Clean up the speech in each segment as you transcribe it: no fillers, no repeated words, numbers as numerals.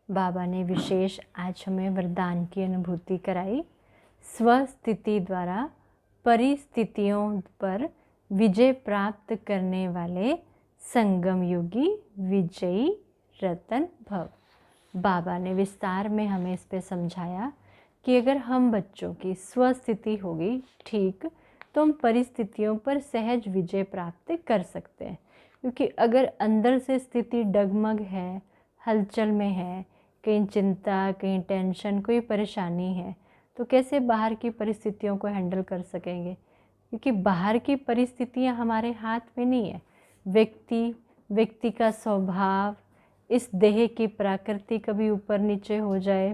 बाबा ने विशेष आज हमें वरदान की अनुभूति कराई। स्वस्थिति द्वारा परिस्थितियों पर विजय प्राप्त करने वाले संगम योगी विजयी रतन भव। बाबा ने विस्तार में हमें इस पे समझाया कि अगर हम बच्चों की स्वस्थिति होगी ठीक, तो हम परिस्थितियों पर सहज विजय प्राप्त कर सकते हैं। क्योंकि अगर अंदर से स्थिति डगमग है, हलचल में है, कहीं चिंता, कहीं टेंशन, कोई परेशानी है, तो कैसे बाहर की परिस्थितियों को हैंडल कर सकेंगे? क्योंकि बाहर की परिस्थितियां हमारे हाथ में नहीं है। व्यक्ति का स्वभाव, इस देह की प्रकृति कभी ऊपर नीचे हो जाए,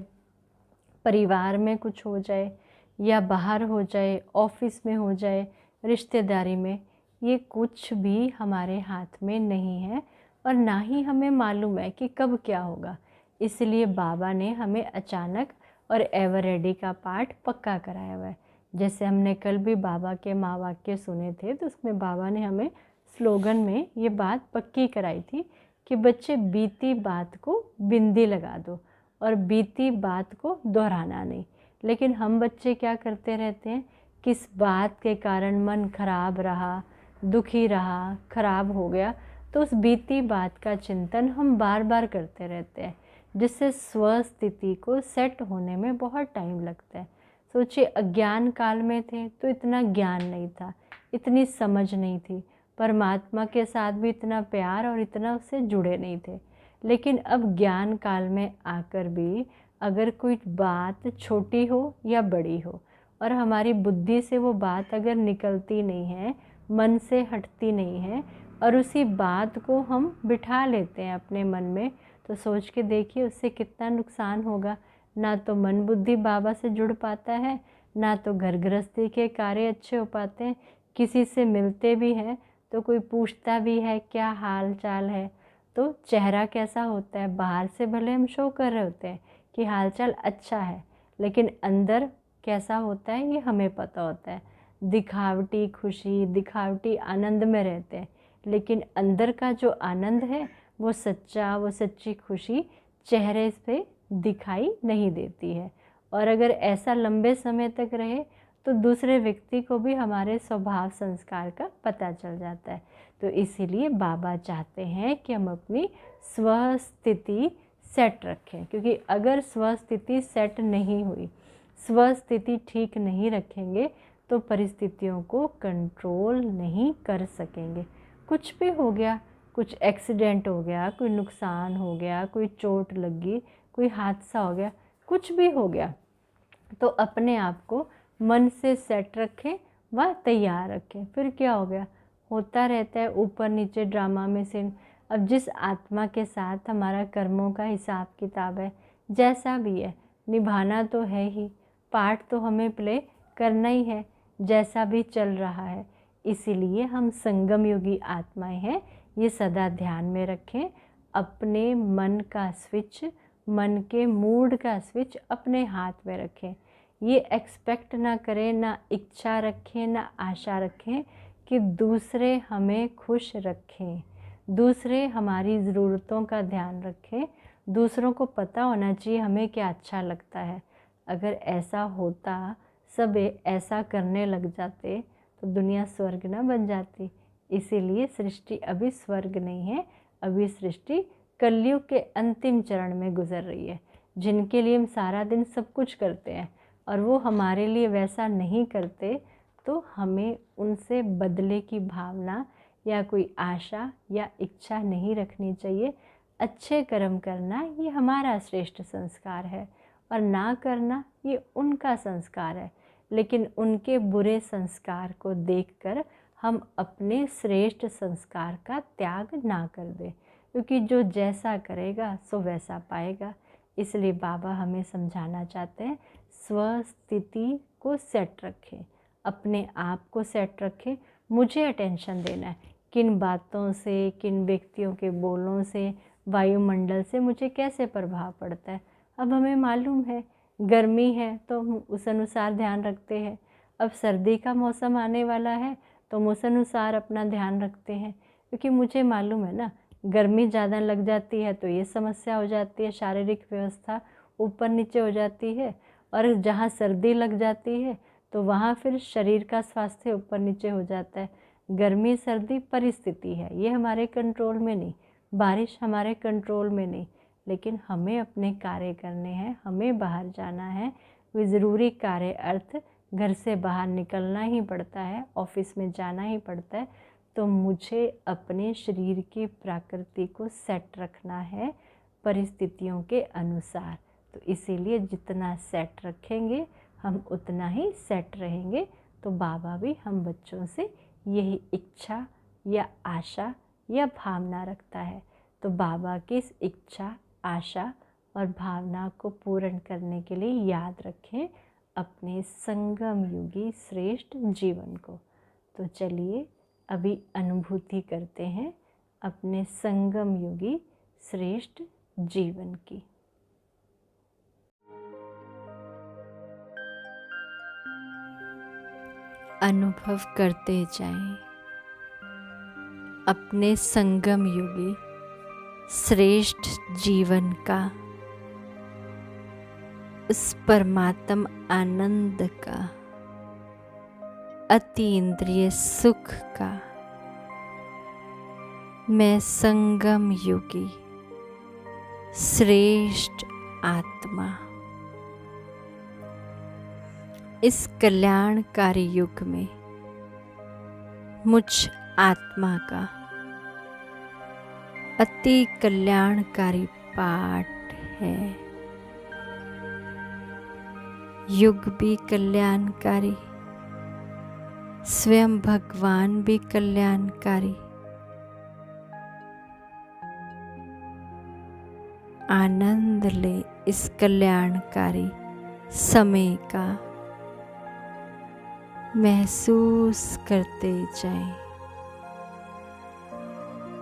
परिवार में कुछ हो जाए या बाहर हो जाए, ऑफिस में हो जाए, रिश्तेदारी में, ये कुछ भी हमारे हाथ में नहीं है और ना ही हमें मालूम है कि कब क्या होगा। इसलिए बाबा ने हमें अचानक और एवर रेडी का पाठ पक्का कराया हुआ है। जैसे हमने कल भी बाबा के महावाक्य सुने थे, तो उसमें बाबा ने हमें स्लोगन में ये बात पक्की कराई थी कि बच्चे बीती बात को बिंदी लगा दो और बीती बात को दोहराना नहीं। लेकिन हम बच्चे क्या करते रहते हैं, किस बात के कारण मन खराब रहा, दुखी रहा, खराब हो गया, तो उस बीती बात का चिंतन हम बार बार करते रहते हैं, जिससे स्वस्थिति को सेट होने में बहुत टाइम लगता है। सोचिए, अज्ञान काल में थे तो इतना ज्ञान नहीं था, इतनी समझ नहीं थी, परमात्मा के साथ भी इतना प्यार और इतना उससे जुड़े नहीं थे। लेकिन अब ज्ञान काल में आकर भी अगर कोई बात छोटी हो या बड़ी हो और हमारी बुद्धि से वो बात अगर निकलती नहीं है, मन से हटती नहीं है और उसी बात को हम बिठा लेते हैं अपने मन में, तो सोच के देखिए उससे कितना नुकसान होगा। ना तो मन बुद्धि बाबा से जुड़ पाता है, ना तो घर गृहस्थी के कार्य अच्छे हो पाते हैं। किसी से मिलते भी हैं तो कोई पूछता भी है क्या हाल चाल है, तो चेहरा कैसा होता है, बाहर से भले हम शो कर रहे होते हैं कि हालचाल अच्छा है, लेकिन अंदर कैसा होता है ये हमें पता होता है। दिखावटी खुशी, दिखावटी आनंद में रहते हैं, लेकिन अंदर का जो आनंद है वो सच्चा, वो सच्ची खुशी चेहरे पे दिखाई नहीं देती है। और अगर ऐसा लंबे समय तक रहे तो दूसरे व्यक्ति को भी हमारे स्वभाव संस्कार का पता चल जाता है। तो इसीलिए बाबा चाहते हैं कि हम अपनी स्वस्थिति सेट रखें, क्योंकि अगर स्वस्थिति सेट नहीं हुई, स्वस्थिति ठीक नहीं रखेंगे, तो परिस्थितियों को कंट्रोल नहीं कर सकेंगे। कुछ भी हो गया, कुछ एक्सीडेंट हो गया, कोई नुकसान हो गया, कोई चोट लगी, कोई हादसा हो गया, कुछ भी हो गया, तो अपने आप को मन से सेट रखें व तैयार रखें। फिर क्या हो गया, होता रहता है ऊपर नीचे ड्रामा में सीन। अब जिस आत्मा के साथ हमारा कर्मों का हिसाब किताब है, जैसा भी है, निभाना तो है ही, पार्ट तो हमें प्ले करना ही है, जैसा भी चल रहा है। इसीलिए हम संगम योगी आत्माएं हैं, ये सदा ध्यान में रखें। अपने मन का स्विच, मन के मूड का स्विच अपने हाथ में रखें। ये एक्सपेक्ट ना करें, ना इच्छा रखें, ना आशा रखें कि दूसरे हमें खुश रखें, दूसरे हमारी ज़रूरतों का ध्यान रखें। दूसरों को पता होना चाहिए हमें क्या अच्छा लगता है। अगर ऐसा होता, सब ऐसा करने लग जाते, तो दुनिया स्वर्ग ना बन जाती। इसीलिए सृष्टि अभी स्वर्ग नहीं है, अभी सृष्टि कलयुग के अंतिम चरण में गुजर रही है। जिनके लिए हम सारा दिन सब कुछ करते हैं और वो हमारे लिए वैसा नहीं करते, तो हमें उनसे बदले की भावना या कोई आशा या इच्छा नहीं रखनी चाहिए। अच्छे कर्म करना ये हमारा श्रेष्ठ संस्कार है और ना करना ये उनका संस्कार है। लेकिन उनके बुरे संस्कार को देखकर हम अपने श्रेष्ठ संस्कार का त्याग ना कर दें, क्योंकि जो जैसा करेगा सो वैसा पाएगा। इसलिए बाबा हमें समझाना चाहते हैं, स्वस्थिति को सेट रखें, अपने आप को सेट रखें। मुझे अटेंशन देना है, किन बातों से, किन व्यक्तियों के बोलों से, वायुमंडल से मुझे कैसे प्रभाव पड़ता है। अब हमें मालूम है गर्मी है तो हम उस अनुसार ध्यान रखते हैं। अब सर्दी का मौसम आने वाला है तो हम उस अनुसार अपना ध्यान रखते हैं, क्योंकि मुझे मालूम है ना गर्मी ज़्यादा लग जाती है तो ये समस्या हो जाती है, शारीरिक व्यवस्था ऊपर नीचे हो जाती है। और जहाँ सर्दी लग जाती है तो वहाँ फिर शरीर का स्वास्थ्य ऊपर नीचे हो जाता है। गर्मी सर्दी परिस्थिति है, ये हमारे कंट्रोल में नहीं, बारिश हमारे कंट्रोल में नहीं, लेकिन हमें अपने कार्य करने हैं, हमें बाहर जाना है, वे ज़रूरी कार्य अर्थ घर से बाहर निकलना ही पड़ता है, ऑफिस में जाना ही पड़ता है। तो मुझे अपने शरीर की प्रकृति को सेट रखना है परिस्थितियों के अनुसार। तो इसीलिए जितना सेट रखेंगे हम उतना ही सेट रहेंगे। तो बाबा भी हम बच्चों से यही इच्छा या आशा या भावना रखता है। तो बाबा की इस इच्छा, आशा और भावना को पूर्ण करने के लिए याद रखें अपने संगम युगी श्रेष्ठ जीवन को। तो चलिए अभी अनुभूति करते हैं अपने संगम युगी श्रेष्ठ जीवन की। अनुभव करते जाएं अपने संगम युगी श्रेष्ठ जीवन का, उस परमात्म आनंद का, अतीन्द्रिय सुख का। मैं संगम युगी श्रेष्ठ आत्मा इस कल्याणकारी युग में मुझ आत्मा का अति कल्याणकारी पाठ है। युग भी कल्याणकारी, स्वयं भगवान भी कल्याणकारी। आनंद ले इस कल्याणकारी समय का, महसूस करते जाएं।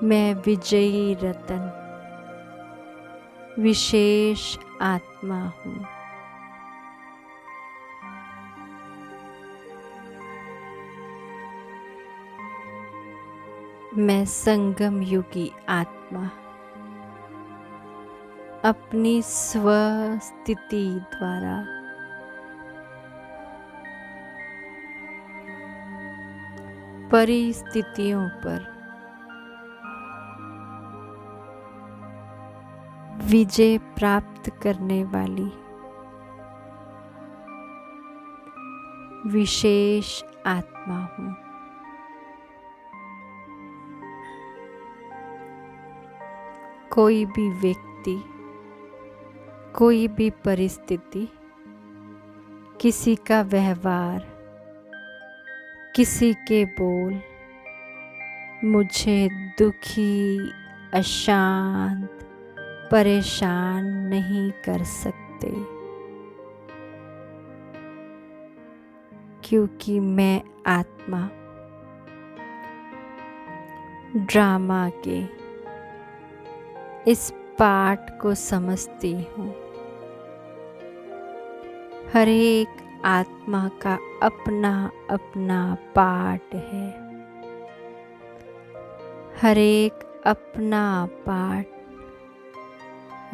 मैं विजयी रतन विशेष आत्मा हूँ। मैं संगम युगी आत्मा अपनी स्वस्थिति द्वारा परिस्थितियों पर विजय प्राप्त करने वाली विशेष आत्मा हूँ। कोई भी व्यक्ति, कोई भी परिस्थिति, किसी का व्यवहार, किसी के बोल मुझे दुखी, अशांत, परेशान नहीं कर सकते, क्योंकि मैं आत्मा ड्रामा के इस पाठ को समझती हूँ। हर एक आत्मा का अपना अपना पाठ है, हर एक अपना पाठ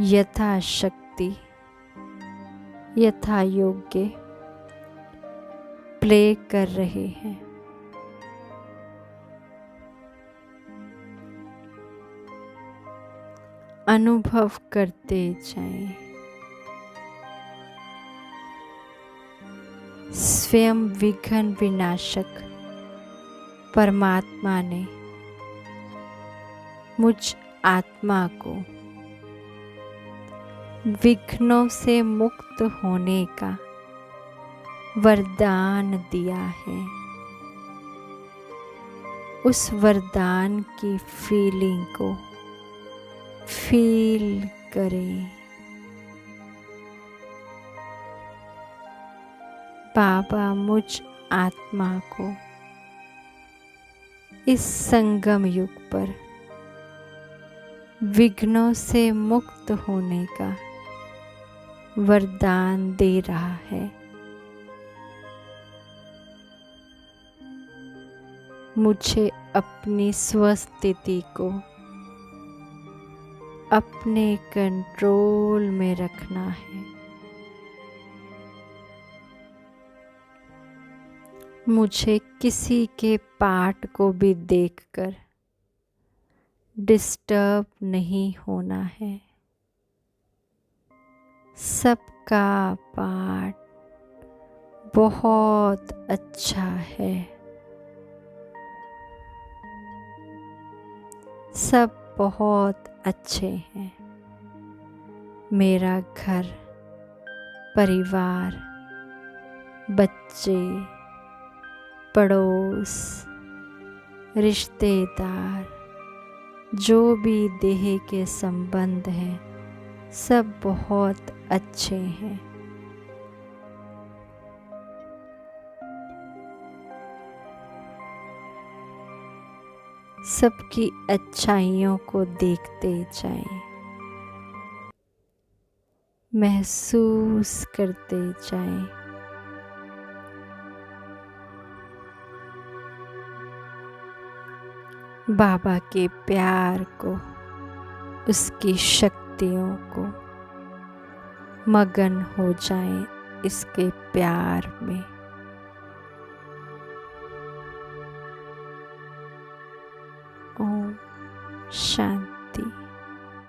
यथाशक्ति, यथा योग्य प्ले कर रहे हैं। अनुभव करते जाएं। स्वयं विघ्न विनाशक परमात्मा ने मुझ आत्मा को विघ्नों से मुक्त होने का वरदान दिया है। उस वरदान की फीलिंग को फील करें। बाबा मुझ आत्मा को इस संगम युग पर विघ्नों से मुक्त होने का वरदान दे रहा है। मुझे अपनी स्वस्थिति को अपने कंट्रोल में रखना है। मुझे किसी के पार्ट को भी देखकर डिस्टर्ब नहीं होना है। सबका पार्ट बहुत अच्छा है। सब बहुत अच्छे हैं। मेरा घर, परिवार, बच्चे, पड़ोस, रिश्तेदार, जो भी देह के संबंध हैं, सब बहुत अच्छे हैं। सबकी अच्छाइयों को देखते जाएं, महसूस करते जाएं। बाबा के प्यार को, उसकी शक्तियों को मगन हो जाएं इसके प्यार में। ओम शांति।